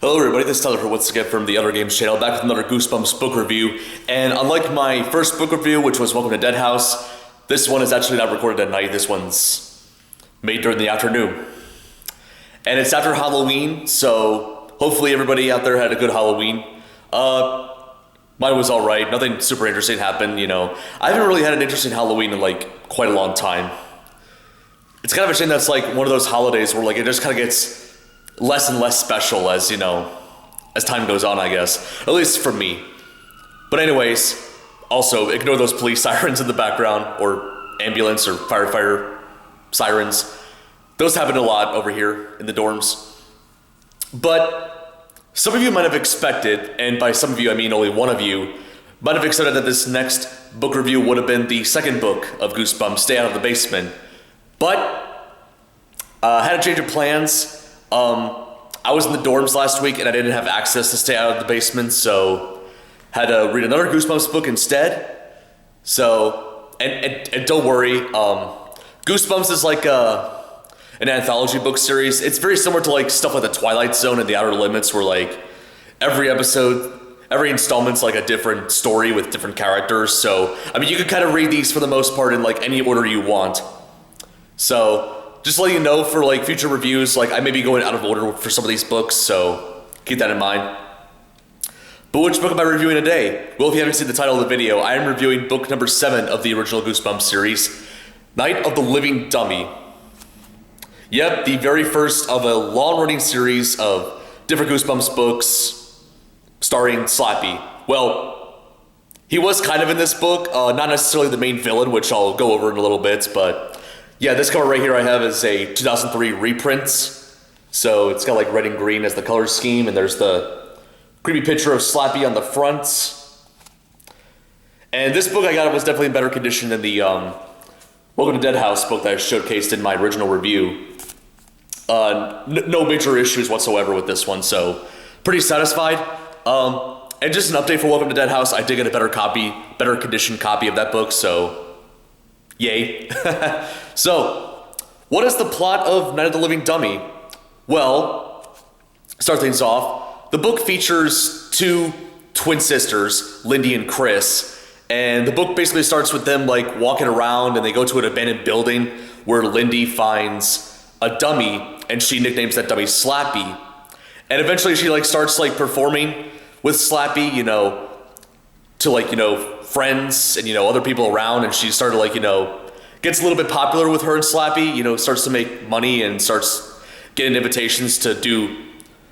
Hello everybody, this is Tyler here once again from the Other Games channel, back with another Goosebumps book review. And unlike my first book review, which was Welcome to Dead House, this one is actually not recorded at night. This one's made during the afternoon. And it's after Halloween, so hopefully everybody out there had a good Halloween. Mine was alright, nothing super interesting happened, I haven't really had an interesting Halloween in quite a long time. It's kind of a shame that's one of those holidays where it just kind of gets less and less special as time goes on, I guess. At least for me. But anyways, also ignore those police sirens in the background, or ambulance or firefighter sirens. Those happen a lot over here in the dorms. But some of you might have expected, and by some of you I mean only one of you, might have expected that this next book review would have been the second book of Goosebumps, Stay Out of the Basement. But had a change of plans. I was in the dorms last week and I didn't have access to Stay Out of the Basement, so had to read another Goosebumps book instead. So, and don't worry, Goosebumps is an anthology book series. It's very similar to stuff like The Twilight Zone and The Outer Limits, where every episode, every installment's a different story with different characters. So, I mean, you can kind of read these for the most part in any order you want. So, just to let you know for future reviews, I may be going out of order for some of these books, so keep that in mind. But which book am I reviewing today? Well, if you haven't seen the title of the video, I am reviewing book number 7 of the original Goosebumps series, Night of the Living Dummy. Yep, the very first of a long-running series of different Goosebumps books starring Slappy. Well, he was kind of in this book, not necessarily the main villain, which I'll go over in a little bit, but yeah, this cover right here I have is a 2003 reprint. So it's got red and green as the color scheme, and there's the creepy picture of Slappy on the front. And this book I got was definitely in better condition than the Welcome to Dead House book that I showcased in my original review. No major issues whatsoever with this one, so pretty satisfied. And just an update for Welcome to Dead House, I did get a better condition copy of that book, so yay. So, what is the plot of Night of the Living Dummy? Well, start things off. The book features two twin sisters, Lindy and Chris, and the book basically starts with them walking around, and they go to an abandoned building where Lindy finds a dummy, and she nicknames that dummy Slappy. And eventually she starts performing with Slappy, to friends and other people around, and she started gets a little bit popular with her and Slappy, starts to make money and starts getting invitations to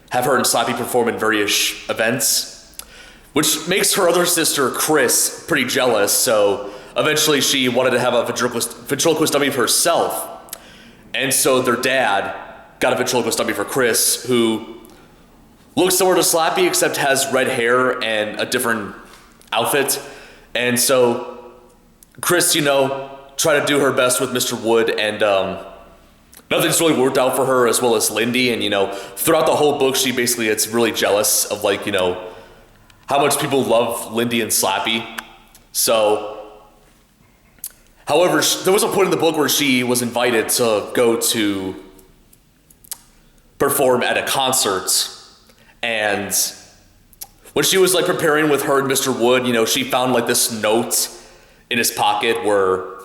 have her and Slappy perform in various events, which makes her other sister Chris pretty jealous. So eventually she wanted to have a ventriloquist dummy for herself, and so their dad got a ventriloquist dummy for Chris, who looks similar to Slappy except has red hair and a different outfit. And so Chris, tried to do her best with Mr. Wood, and nothing's really worked out for her, as well as Lindy. And throughout the whole book, she basically gets really jealous of how much people love Lindy and Slappy. So, however, there was a point in the book where she was invited to go to perform at a concert, and when she was preparing with her and Mr. Wood, she found this note in his pocket where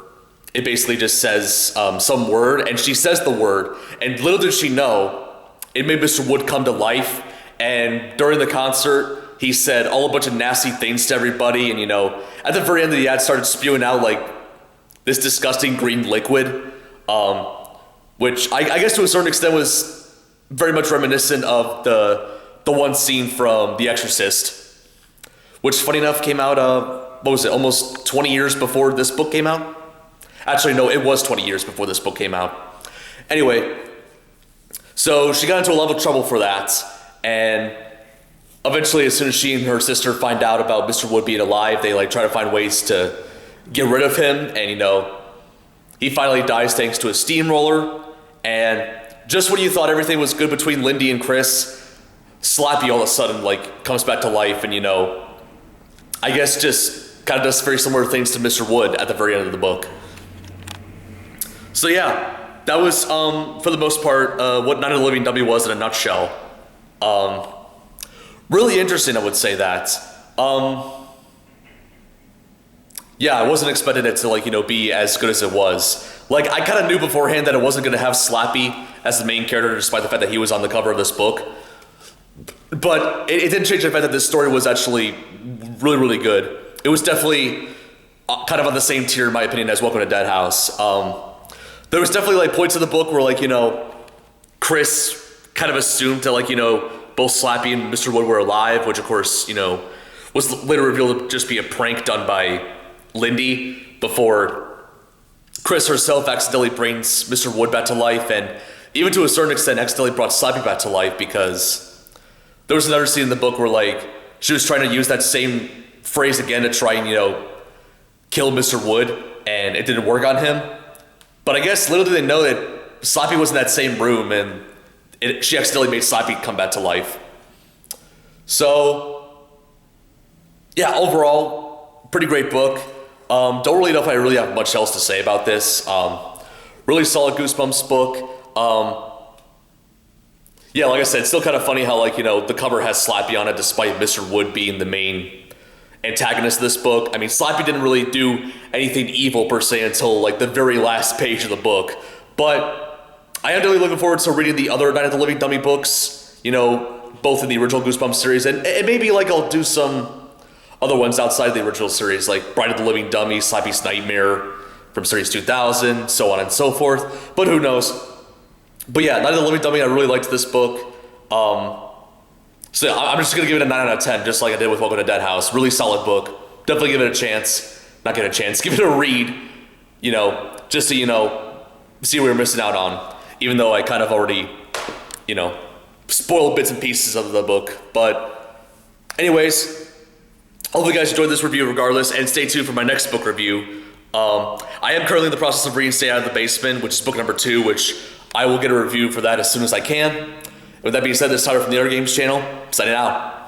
it basically just says some word, and she says the word, and little did she know, it made Mr. Wood come to life. And during the concert, he said all a bunch of nasty things to everybody, and at the very end of the ad started spewing out this disgusting green liquid, which I guess to a certain extent was very much reminiscent of the one scene from The Exorcist, which funny enough came out, almost 20 years before this book came out? Actually, no, it was 20 years before this book came out. Anyway, so she got into a lot of trouble for that, and eventually, as soon as she and her sister find out about Mr. Wood being alive, they try to find ways to get rid of him, and he finally dies thanks to a steamroller. And just when you thought everything was good between Lindy and Chris, Slappy all of a sudden comes back to life, and I guess just kind of does very similar things to Mr. Wood at the very end of the book. So yeah, that was for the most part what Night of the Living Dummy was in a nutshell. Really interesting, I would say that. Yeah, I wasn't expecting it to like, be as good as it was. Like, I kind of knew beforehand that it wasn't going to have Slappy as the main character, despite the fact that he was on the cover of this book. But it didn't change the fact that this story was actually really, really good. It was definitely kind of on the same tier, in my opinion, as Welcome to Dead House. There was definitely like points of the book where like, Chris kind of assumed that like, both Slappy and Mr. Wood were alive, which of course, was later revealed to just be a prank done by Lindy before Chris herself accidentally brings Mr. Wood back to life, and even to a certain extent accidentally brought Slappy back to life, because there was another scene in the book where like she was trying to use that same phrase again to try and kill Mr. Wood, and it didn't work on him. But I guess little did they know that Slappy was in that same room, and she accidentally made Slappy come back to life. So yeah, overall, pretty great book. Don't really know if I really have much else to say about this. Really solid Goosebumps book. Yeah, like I said, it's still kind of funny how like, the cover has Slappy on it despite Mr. Wood being the main antagonist of this book. I mean, Slappy didn't really do anything evil per se until like the very last page of the book. But I am really looking forward to reading the other Night of the Living Dummy books, both in the original Goosebumps series, and maybe like I'll do some other ones outside the original series, like Bride of the Living Dummy, Slappy's Nightmare from Series 2000, so on and so forth. But who knows? But yeah, Night of the Living Dummy, I really liked this book. So yeah, I'm just going to give it a 9 out of 10, just like I did with Welcome to Dead House. Really solid book. Definitely give it a chance. Not give it a chance, give it a read, just so see what you're missing out on. Even though I kind of already, spoiled bits and pieces of the book. But anyways, hopefully you guys enjoyed this review regardless, and stay tuned for my next book review. I am currently in the process of reading Stay Out of the Basement, which is book number 2, which I will get a review for that as soon as I can. With that being said, this is Tyler from the Other Games channel, signing out.